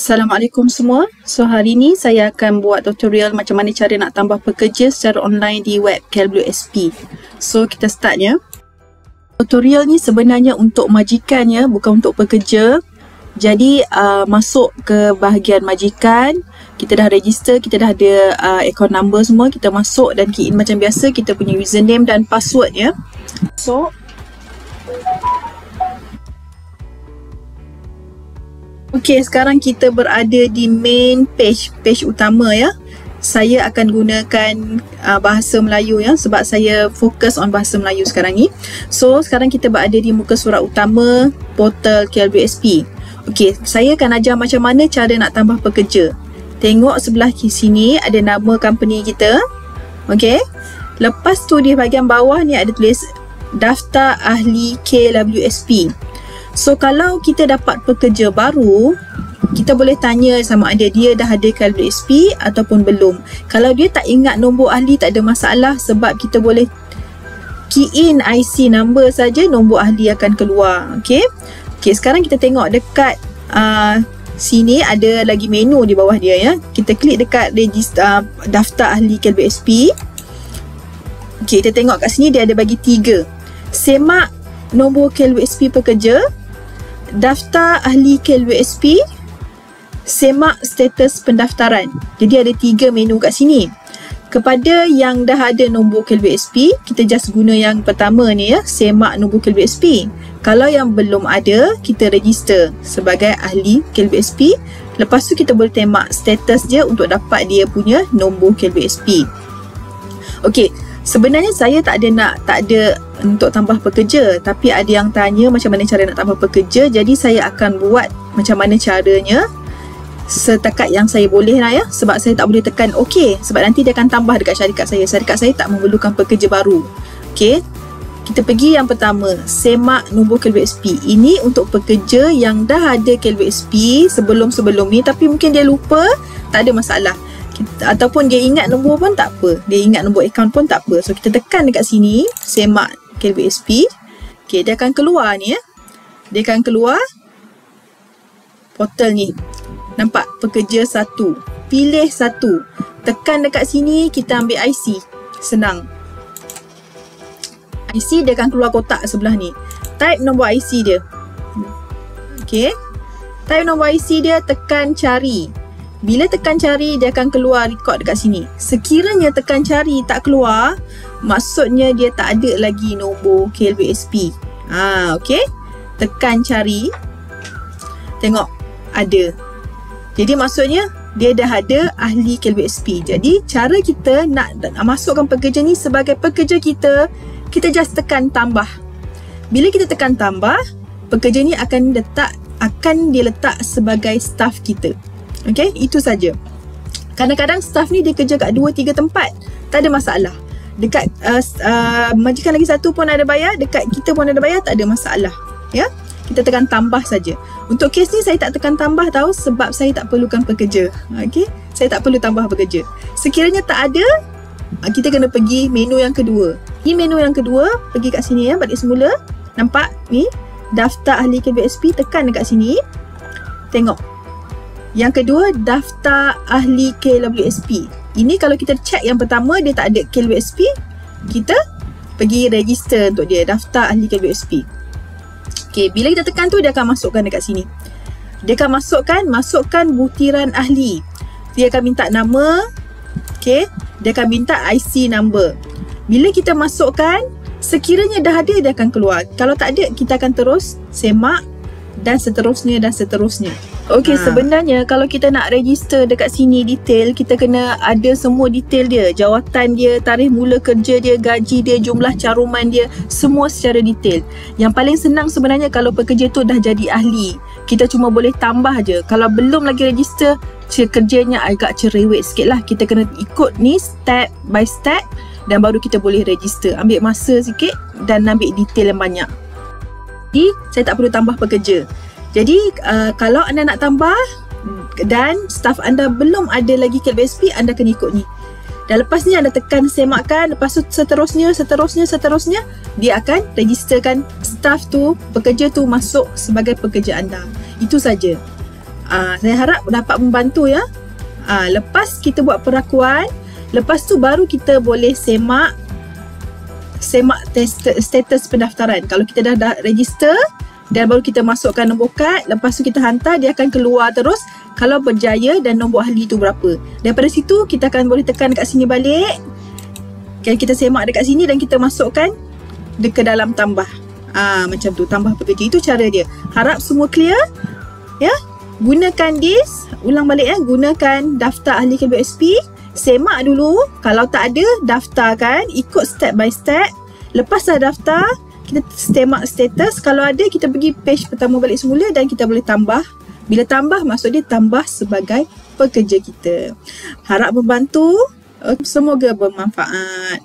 Assalamualaikum semua. So hari ni saya akan buat tutorial macam mana cara nak tambah pekerja secara online di web KLWSP. So kita start ya. Tutorial ni sebenarnya untuk majikan ya, bukan untuk pekerja. Jadi masuk ke bahagian majikan, kita dah register, kita dah ada account number semua, kita masuk dan key in macam biasa, kita punya username dan password ya. So okey, sekarang kita berada di main page utama ya. Saya akan gunakan bahasa Melayu ya, sebab saya fokus on bahasa Melayu sekarang ni. So, sekarang kita berada di muka surat utama portal KLWSP. Okey, saya akan ajar macam mana cara nak tambah pekerja. Tengok sebelah sini ada nama company kita. Okey. Lepas tu di bahagian bawah ni ada tulis daftar ahli KLWSP. So kalau kita dapat pekerja baru, kita boleh tanya sama ada dia dah ada KLWSP ataupun belum. Kalau dia tak ingat nombor ahli, tak ada masalah, sebab kita boleh key in IC number saja, nombor ahli akan keluar. Okey. Okey, sekarang kita tengok dekat sini ada lagi menu di bawah dia ya. Kita klik dekat register daftar ahli KLWSP. Okey, kita tengok kat sini dia ada bagi 3. Semak nombor KLWSP pekerja, daftar ahli KLWSP, semak status pendaftaran. Jadi ada 3 menu kat sini. Kepada yang dah ada nombor KLWSP, kita just guna yang pertama ni ya, semak nombor KLWSP. Kalau yang belum ada, kita register sebagai ahli KLWSP. Lepas tu kita boleh tembak status dia untuk dapat dia punya nombor KLWSP. Okey, sebenarnya saya tak ada untuk tambah pekerja, tapi ada yang tanya macam mana cara nak tambah pekerja. Jadi saya akan buat macam mana caranya setakat yang saya boleh lah ya, sebab saya tak boleh tekan OK, sebab nanti dia akan tambah dekat syarikat saya. Syarikat saya tak memerlukan pekerja baru. Okey, kita pergi yang pertama, semak nombor KLWSP. Ini untuk pekerja yang dah ada KLWSP sebelum ni, tapi mungkin dia lupa, tak ada masalah. Ataupun dia ingat nombor pun tak apa, dia ingat nombor akaun pun tak apa. So kita tekan dekat sini, semak KLWSP. Okay, dia akan keluar ni ya. Dia akan keluar portal ni. Nampak pekerja 1, pilih 1, tekan dekat sini, kita ambil IC. Senang. IC dia akan keluar kotak sebelah ni. Type nombor IC dia. Okay, type nombor IC dia, tekan cari. Bila tekan cari, dia akan keluar record dekat sini. Sekiranya tekan cari tak keluar, maksudnya dia tak ada lagi nombor KLWSP. Okey. Tekan cari. Tengok, ada. Jadi maksudnya dia dah ada ahli KLWSP. Jadi cara kita nak masukkan pekerja ni sebagai pekerja kita, kita just tekan tambah. Bila kita tekan tambah, pekerja ni akan diletak sebagai staff kita. Okey, itu saja. Kadang-kadang staff ni dia kerja kat 2-3 tempat, tak ada masalah. Dekat majikan lagi satu pun ada bayar, dekat kita pun ada bayar, tak ada masalah. Ya, kita tekan tambah saja. Untuk kes ni saya tak tekan tambah tahu, sebab saya tak perlukan pekerja. Okey, saya tak perlu tambah pekerja. Sekiranya tak ada, kita kena pergi menu yang kedua. Ini menu yang kedua, pergi kat sini ya, balik semula. Nampak ni, daftar ahli KLWSP, tekan dekat sini. Tengok. Yang kedua, daftar ahli KLWSP. Ini kalau kita check yang pertama, dia tak ada KLWSP, kita pergi register untuk dia, daftar ahli KLWSP. Okey, bila kita tekan tu, dia akan masukkan dekat sini. Dia akan masukkan butiran ahli. Dia akan minta nama. Okey, dia akan minta IC number. Bila kita masukkan, sekiranya dah ada, dia akan keluar. Kalau tak ada, kita akan terus semak dan seterusnya dan seterusnya. Okey, sebenarnya kalau kita nak register dekat sini detail, kita kena ada semua detail dia, jawatan dia, tarikh mula kerja dia, gaji dia, jumlah caruman dia, semua secara detail. Yang paling senang sebenarnya kalau pekerja tu dah jadi ahli, kita cuma boleh tambah je. Kalau belum lagi register, kerjanya agak cerewet sikit lah. Kita kena ikut ni step by step dan baru kita boleh register. Ambil masa sikit dan ambil detail yang banyak. Jadi saya tak perlu tambah pekerja. Jadi kalau anda nak tambah dan staff anda belum ada lagi KLWSP, anda kena ikut ni. Dan lepas ni anda tekan semakkan, lepas tu seterusnya dia akan registerkan staff tu, pekerja tu masuk sebagai pekerja anda. Itu saja. Saya harap dapat membantu ya. Lepas kita buat perakuan, lepas tu baru kita boleh semak status pendaftaran. Kalau kita dah register dan baru kita masukkan nombor kad, lepas tu kita hantar, dia akan keluar terus kalau berjaya dan nombor ahli tu berapa. Daripada situ kita akan boleh tekan dekat sini balik. Kita semak dekat sini dan kita masukkan ke dalam tambah. Macam tu, tambah pekerja. Itu cara dia. Harap semua clear ya. Gunakan ulang balik ya, gunakan daftar ahli KBSP. Semak dulu, kalau tak ada daftarkan, ikut step by step. Lepas dah daftar, kita semak status. Kalau ada, kita pergi page pertama balik semula dan kita boleh tambah. Bila tambah, maksud dia tambah sebagai pekerja kita. Harap membantu. Semoga bermanfaat.